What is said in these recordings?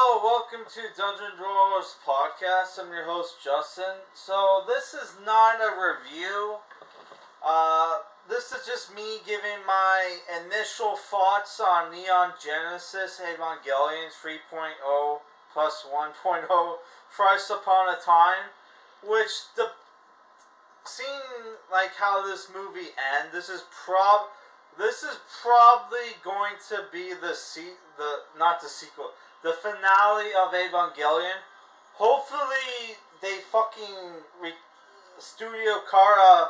Hello, welcome to Dungeon Drawers Podcast. I'm your host, Justin. So, this is not a review. This is just me giving my initial thoughts on Neon Genesis Evangelion 3.0 plus 1.0 Thrice upon a time. Which, seeing like how this movie ends, this is probably going to be not the sequel, the finale of Evangelion. Hopefully, they Studio Kara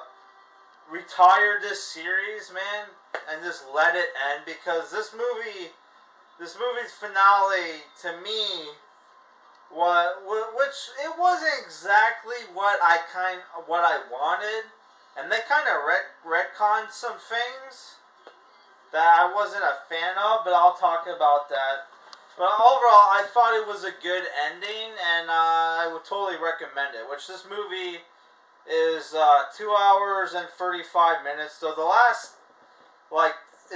retire this series, man, and just let it end, because this movie's finale to me, which it wasn't exactly what I wanted, and they kind of retconned some things that I wasn't a fan of, but I'll talk about that. But overall, I thought it was a good ending, and I would totally recommend it. Which this movie is 2 hours and 35 minutes. So it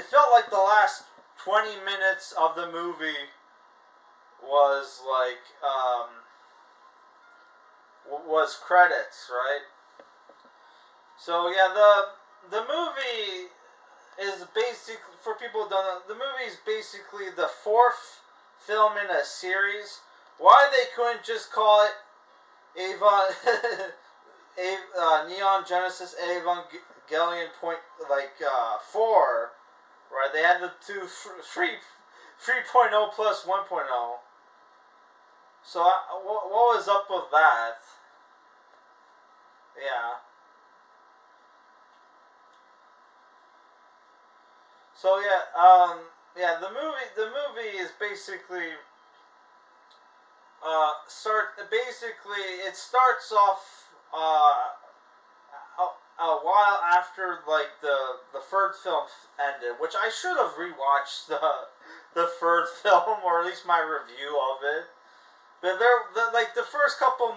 felt like the last 20 minutes of the movie was was credits, right? So yeah, the movie is basically, for people who don't know, the movie is basically the fourth film in a series. Why they couldn't just call it Neon Genesis Evangelion 4, right? They had to do 3.0 plus 1.0. So what was up with that? Yeah. So yeah, the movie is basically it starts off a while after the third film ended, which I should have rewatched the third film, or at least my review of it. But the first couple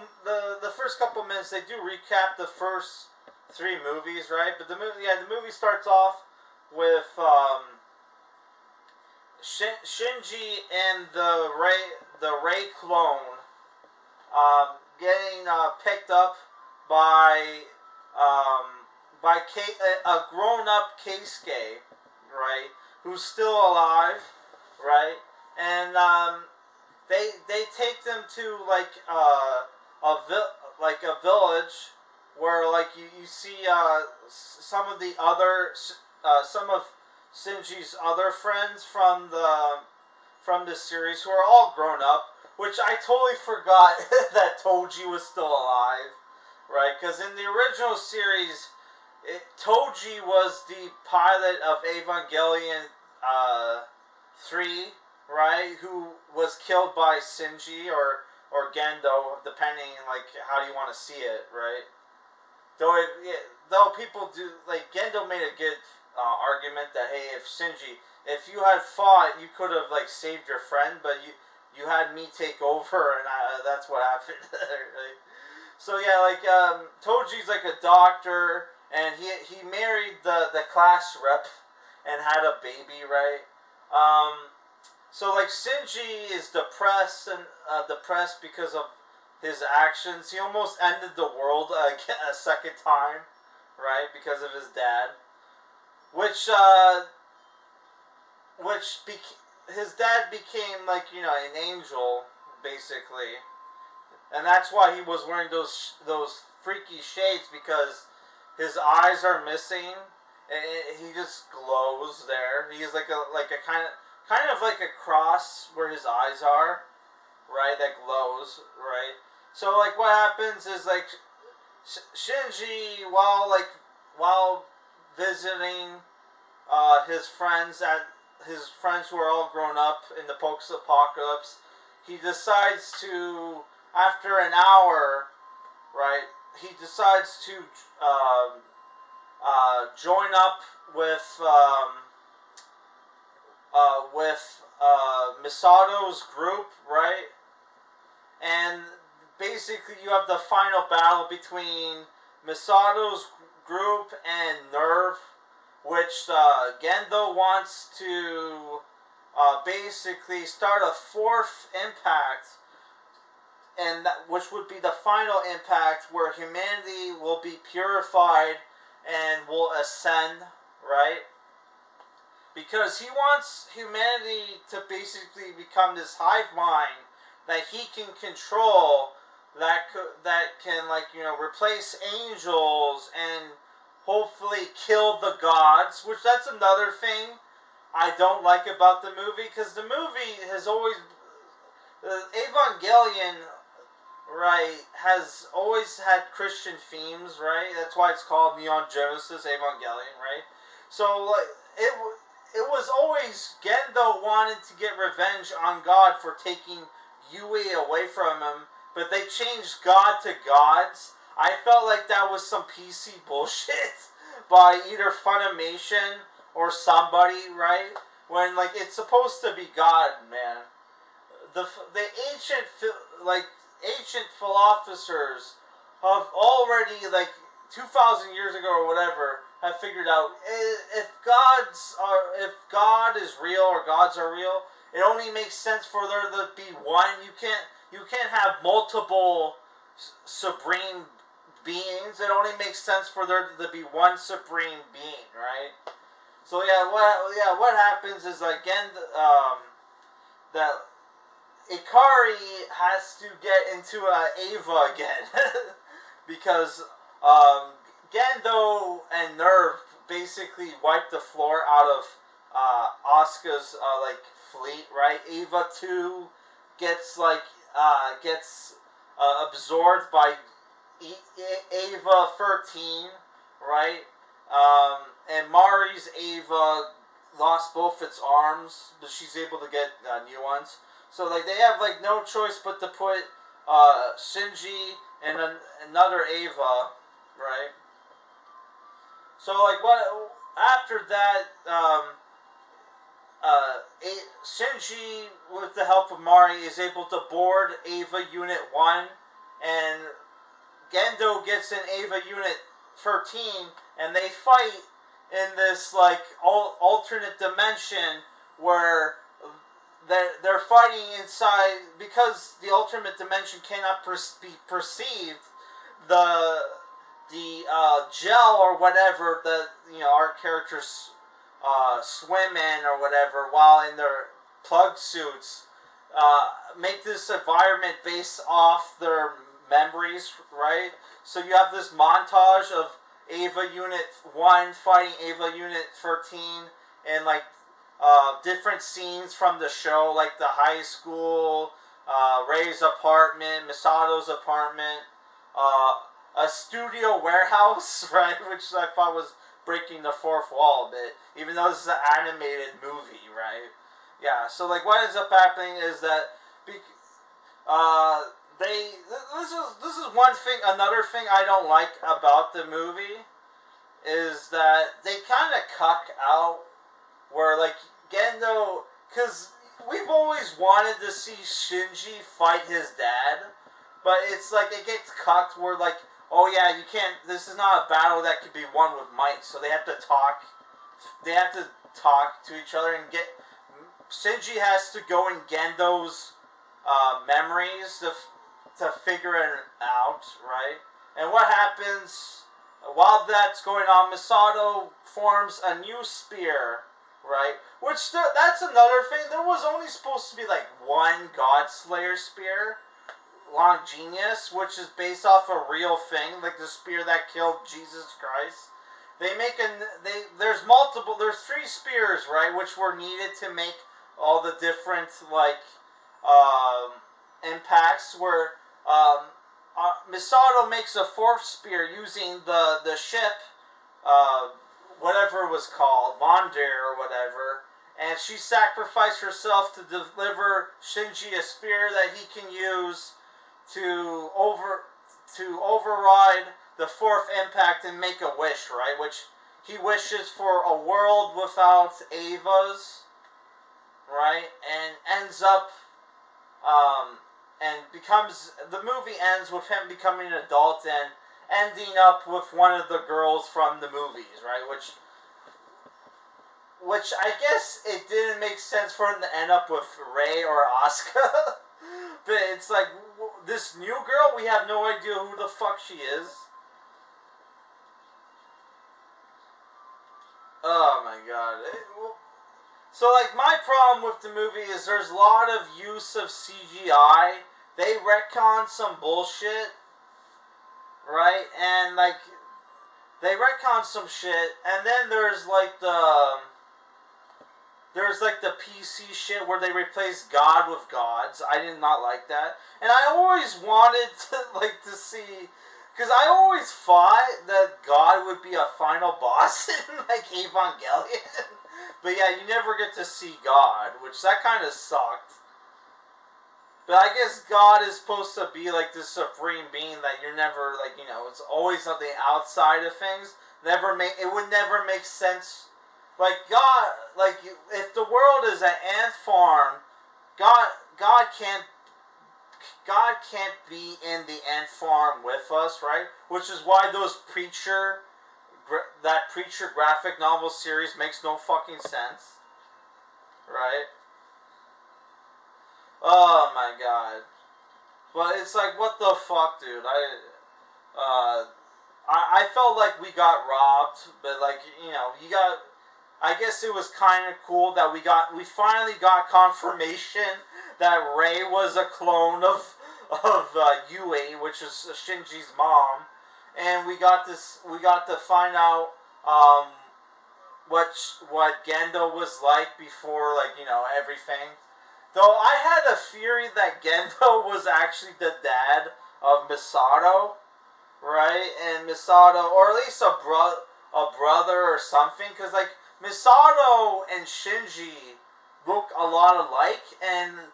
minutes, they do recap the first three movies, right? But the movie starts off with Shinji and the Rei clone getting picked up by a grown-up Keisuke, right, who's still alive, right, and they take them to a village where you see some of Shinji's other friends from the series, who are all grown up, which I totally forgot that Toji was still alive, right? Because in the original series, Toji was the pilot of Evangelion 3, right? Who was killed by Shinji or Gendo, depending how you want to see it, right? Though people do, Gendo made a good argument that, hey, if you had fought, you could have saved your friend, but you had me take over, and that's what happened. Right? So yeah, Toji's a doctor, and he married the class rep and had a baby, right? So Shinji is depressed because of his actions. He almost ended the world a second time, right? Because of his dad. His dad became an angel, basically, and that's why he was wearing those freaky shades, because his eyes are missing, and he just glows there. He's like a kind of like a cross where his eyes are, right? That glows, right? So what happens is Shinji, while visiting his friends who are all grown up in the post-apocalypse, he decides to, after an hour, right, he decides to join up with Misato's group, right? And basically you have the final battle between Misato's group and Nerve, which Gendo wants to basically start a fourth impact, and which would be the final impact, where humanity will be purified and will ascend, right? Because he wants humanity to basically become this hive mind that he can control, that can, like, replace angels and hopefully kill the gods. Which, that's another thing I don't like about the movie, because the movie has always, Evangelion, right, has always had Christian themes, right? That's why it's called Neon Genesis Evangelion, right? So, like, it was always Gendo wanted to get revenge on God for taking Yui away from him, but they changed God to gods. I felt like that was some PC bullshit by either Funimation or somebody, right? When, like, it's supposed to be God, man. The ancient, like, ancient philosophers have already, like, 2,000 years ago or whatever, have figured out if God is real, or gods are real, it only makes sense for there to be one. You can't have multiple supreme beings. It only makes sense for there to be one supreme being, right? So what happens is, again, that Ikari has to get into Eva again because Gendo and Nerve basically wiped the floor out of Asuka's like fleet, right? Eva 2 gets absorbed by Eva 13, right? And Mari's Eva lost both its arms, but she's able to get new ones. So, like, they have, like, no choice but to put Shinji and another Eva, right? So, like, after that, Shinji, with the help of Mari, is able to board Eva Unit 1, and Gendo gets in Eva Unit 13, and they fight in this, like, alternate dimension where they're fighting inside, because the alternate dimension cannot be perceived. The gel or whatever that our characters swim in or whatever while in their plug suits make this environment based off their memories, right? So you have this montage of Eva Unit 1 fighting Eva Unit 13, and, like, different scenes from the show, like the high school, Rei's apartment, Misato's apartment, a studio warehouse, right, which I thought was breaking the fourth wall a bit, even though this is an animated movie, right? Yeah, so, like, what ends up happening is that this is one thing. Another thing I don't like about the movie is that they kind of cuck out, where, like, Gendo, because we've always wanted to see Shinji fight his dad, but it's like it gets cucked where, like, oh yeah, you can't, this is not a battle that could be won with might, so they have to talk to each other, and Shinji has to go in Gendo's memories to figure it out, right? And what happens while that's going on, Misato forms a new spear, right? Which, that's another thing. There was only supposed to be, like, one God Slayer spear, Longenius, which is based off a real thing, like the spear that killed Jesus Christ. There's 3 spears, right, which were needed to make all the different, like, impacts, where Misato makes a 4th spear using the ship, whatever it was called, Vondir or whatever, and she sacrificed herself to deliver Shinji a spear that he can use to override the 4th impact and make a wish, right? Which he wishes for a world without Evas, right? And ends up, the movie ends with him becoming an adult and ending up with one of the girls from the movies, right? which I guess it didn't make sense for him to end up with Rei or Asuka. But it's like, this new girl, we have no idea who the fuck she is. Oh my god. So, like, my problem with the movie is there's a lot of use of CGI. They retcon some bullshit, right? And, like, they retcon some shit, and then there's, like, the PC shit where they replace God with gods. I did not like that. And I always wanted to, like, to see... Because I always thought that God would be a final boss in, like, Evangelion. But yeah, you never get to see God, which that kind of sucked. But I guess God is supposed to be, like, this supreme being that you're never, like, you know, it's always something outside of things. It would never make sense. Like, God, like, if the world is an ant farm, God can't be in the ant farm with us, right? Which is why that Preacher graphic novel series makes no fucking sense, right? Oh my god. But it's like, what the fuck, dude? I felt like we got robbed, but, like, you know, I guess it was kind of cool that we finally got confirmation that Rei was a clone of Yui, which is Shinji's mom, and we got to find out what Gendo was like before, like, you know, everything. Though I had a theory that Gendo was actually the dad of Misato, right? And Misato, or at least a brother or something, because, like, Misato and Shinji look a lot alike, and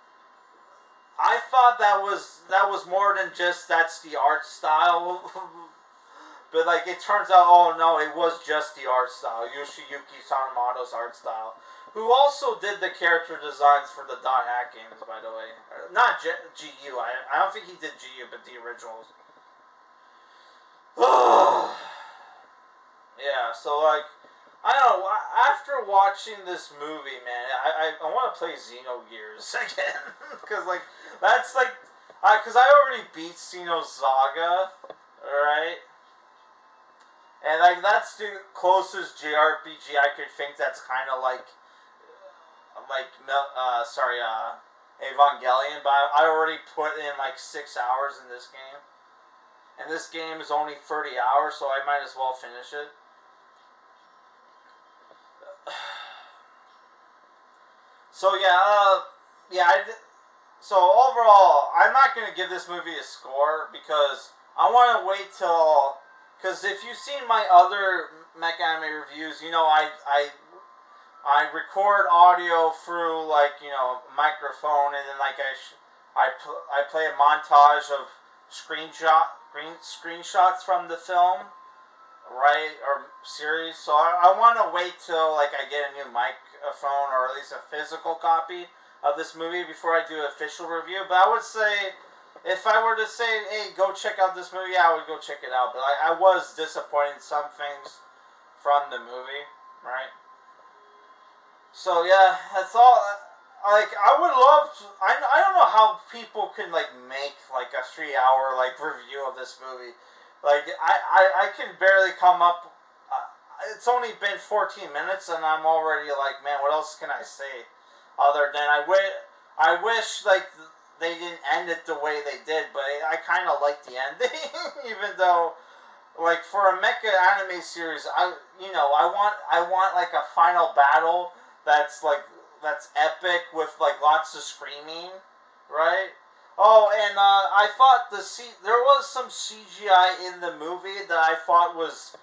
I thought that was more than just that's the art style. But, like, it turns out, oh no, it was just the art style. Yoshiyuki Sakamoto's art style. Who also did the character designs for the Dot Hack games, by the way. Not GU. I don't think he did GU, but the originals. Yeah, so, like, I don't know, after watching this movie, man, I want to play Xenogears again. Because, like, that's, like, because I already beat Xenosaga, alright? And, like, that's the closest JRPG I could think that's kind of like Evangelion, but I already put in, like, 6 hours in this game. And this game is only 30 hours, so I might as well finish it. So, so overall, I'm not going to give this movie a score, because I want to wait till... Because if you've seen my other mech anime reviews, you know, I record audio through, like, you know, microphone, and then, like, I play a montage of screenshots from the film, right, or series. So I want to wait till, like, I get a new microphone, or at least a physical copy of this movie before I do an official review. But I would say, if I were to say, hey, go check out this movie, I would go check it out. But I was disappointed in some things from the movie, right? So, yeah, that's all. Like, I would love to... I don't know how people can, like, make, like, a 3-hour, like, review of this movie. Like, I can barely come up... it's only been 14 minutes, and I'm already like, man, what else can I say? Other than I wish, like, they didn't end it the way they did, but I kind of like the ending, even though, like, for a mecha anime series, I want like a final battle that's epic with, like, lots of screaming, right? Oh, and I thought there was some CGI in the movie that I thought was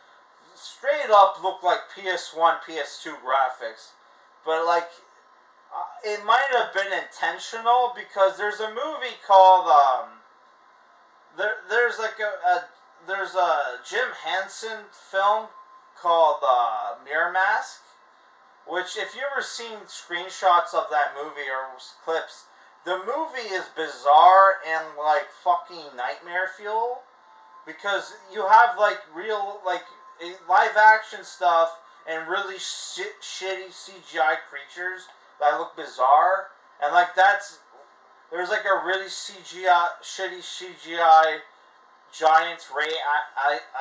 straight up looked like PS1, PS2 graphics, but, like, it might have been intentional, because there's a movie called there's a Jim Henson film called Mirror Mask, which, if you've ever seen screenshots of that movie or clips, the movie is bizarre and, like, fucking nightmare fuel, because you have, like, real, like, live action stuff, and really shitty CGI creatures that look bizarre. And like there's like a really shitty CGI Giants Ray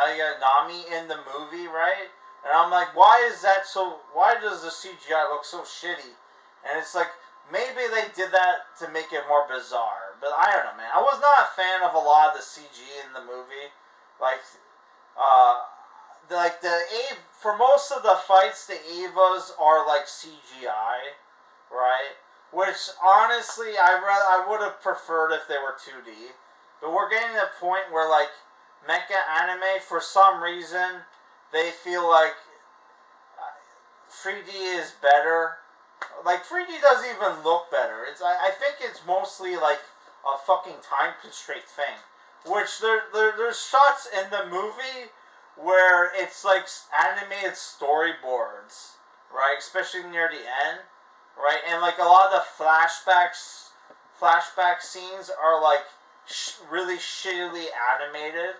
Ayanami in the movie, right? And I'm like, why does the CGI look so shitty? And it's like, maybe they did that to make it more bizarre. But I don't know, man. I was not a fan of a lot of the CG in the movie. For most of the fights, the Evas are like CGI, right? Which, honestly, I would have preferred if they were 2D. But we're getting to the point where, like, mecha anime, for some reason, they feel like 3D is better. Like, 3D doesn't even look better. I think it's mostly, like, a fucking time constraint thing. Which, there's shots in the movie where it's, like, animated storyboards, right? Especially near the end, right? And, like, a lot of the flashback scenes are, like, really shittily animated,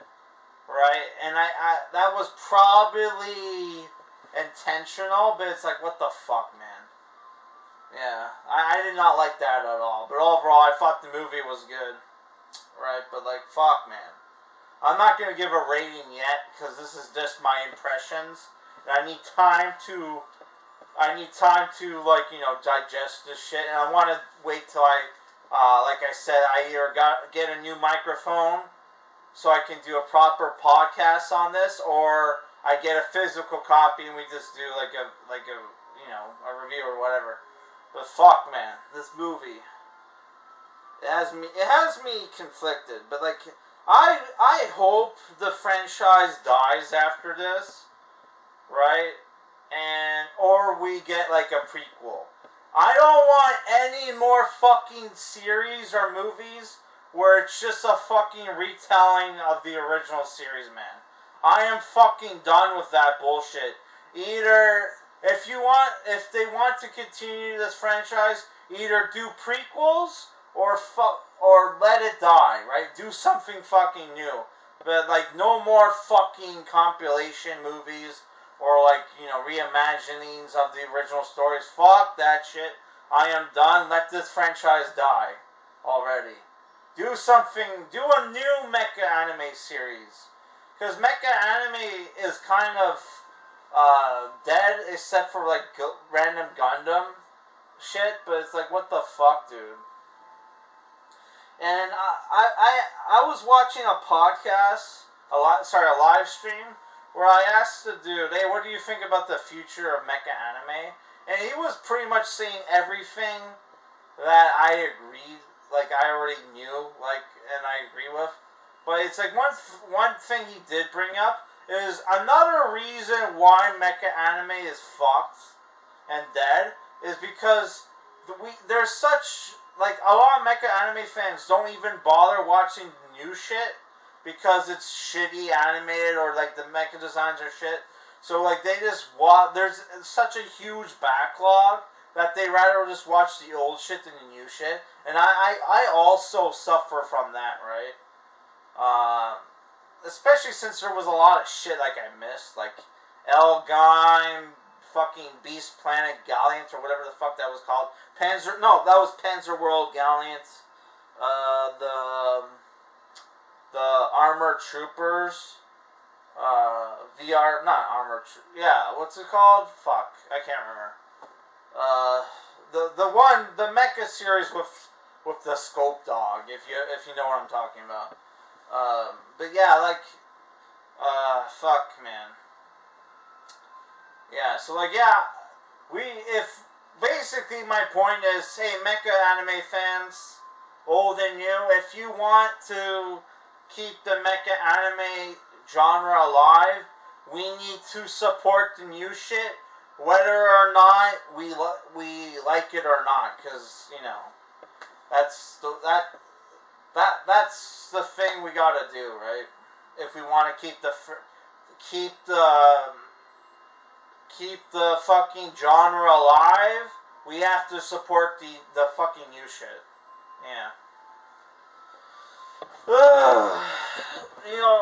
right? And that was probably intentional, but it's like, what the fuck, man? Yeah, I did not like that at all. But overall, I thought the movie was good, right? But like, fuck, man. I'm not gonna give a rating yet because this is just my impressions. And I need time to like, you know, digest this shit. And I want to wait till like I said, I either get a new microphone so I can do a proper podcast on this, or I get a physical copy and we just do like a you know, a review or whatever. But fuck, man, this movie, it has me conflicted. But like, I hope the franchise dies after this, right? Or we get like a prequel. I don't want any more fucking series or movies where it's just a fucking retelling of the original series, man. I am fucking done with that bullshit. Either, if they want to continue this franchise, either do prequels or let it die, right? Do something fucking new. But like, no more fucking compilation movies or like, you know, reimaginings of the original stories. Fuck that shit. I am done. Let this franchise die already. Do a new mecha anime series. Because mecha anime is kind of dead, except for like random Gundam shit. But it's like, what the fuck, dude? And I was watching a podcast, a live stream, where I asked the dude, hey, what do you think about the future of mecha anime? And he was pretty much saying everything that I agreed, like I already knew, like, and I agree with. But it's like one thing he did bring up is another reason why mecha anime is fucked and dead is because there's such, like, a lot of mecha anime fans don't even bother watching new shit because it's shitty animated or like the mecha designs are shit. So like they just there's such a huge backlog that they rather just watch the old shit than the new shit. And I also suffer from that, right? Especially since there was a lot of shit like I missed, like Elgime, fucking Beast Planet Galliant or whatever the fuck that was called. That was Panzer World Galliant. The Armored Troopers, what's it called? Fuck, I can't remember. The mecha series with the Scope Dog, if you know what I'm talking about. But yeah, like, fuck, man. Yeah, so like, yeah, basically my point is, hey, mecha anime fans, old and new, if you want to keep the mecha anime genre alive, we need to support the new shit, whether or not we like it or not, because, you know, that's the thing we gotta do, right? If we want to keep the fucking genre alive, we have to support the fucking new shit. Yeah. You know,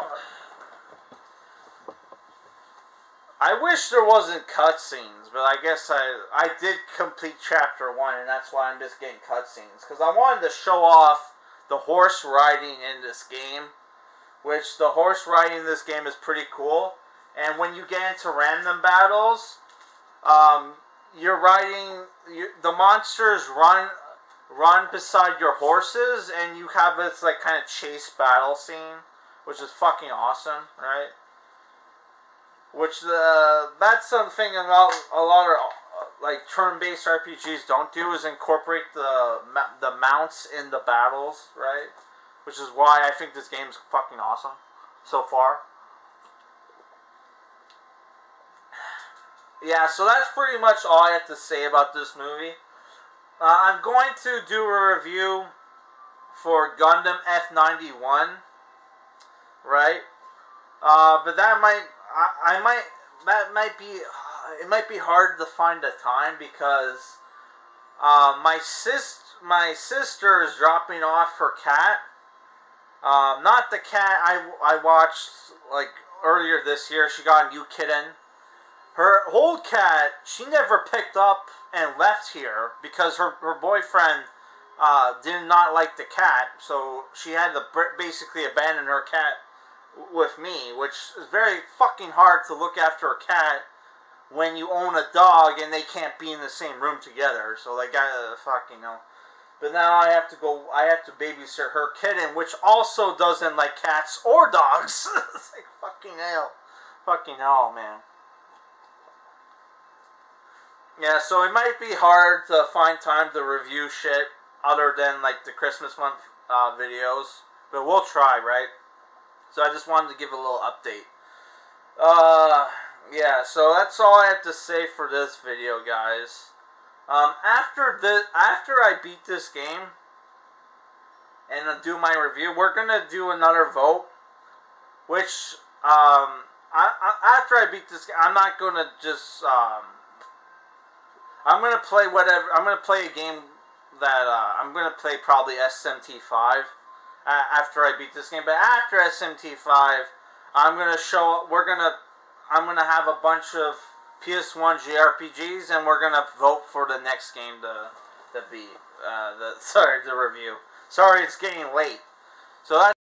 I wish there wasn't cutscenes, but I guess I did complete Chapter 1, and that's why I'm just getting cutscenes. Because I wanted to show off the horse riding in this game, which the horse riding in this game is pretty cool. And when you get into random battles, you're riding, the monsters run beside your horses, and you have this like kind of chase battle scene, which is fucking awesome, right? Which that's something a lot of like turn-based RPGs don't do, is incorporate the mounts in the battles, right? Which is why I think this game's fucking awesome so far. Yeah, so that's pretty much all I have to say about this movie. I'm going to do a review for Gundam F91, right? But that might be hard to find a time because my sister is dropping off her cat. Not the cat I watched like earlier this year. She got a new kitten. Her old cat, she never picked up and left here because her boyfriend did not like the cat, so she had to basically abandon her cat with me, which is very fucking hard to look after a cat when you own a dog and they can't be in the same room together. So they gotta fucking know. But now I have to babysit her kitten, which also doesn't like cats or dogs. It's like fucking hell, man. Yeah, so it might be hard to find time to review shit other than like the Christmas month videos, but we'll try, right? So I just wanted to give a little update. Yeah, so that's all I have to say for this video, guys. After I beat this game and do my review, we're gonna do another vote. Which after I beat this game, I'm not gonna just I'm gonna play whatever. I'm gonna play a game that I'm gonna play probably SMT5 after I beat this game. But after SMT5, I'm gonna have a bunch of PS1 JRPGs, and we're gonna vote for the next game to review. Sorry, it's getting late. So that's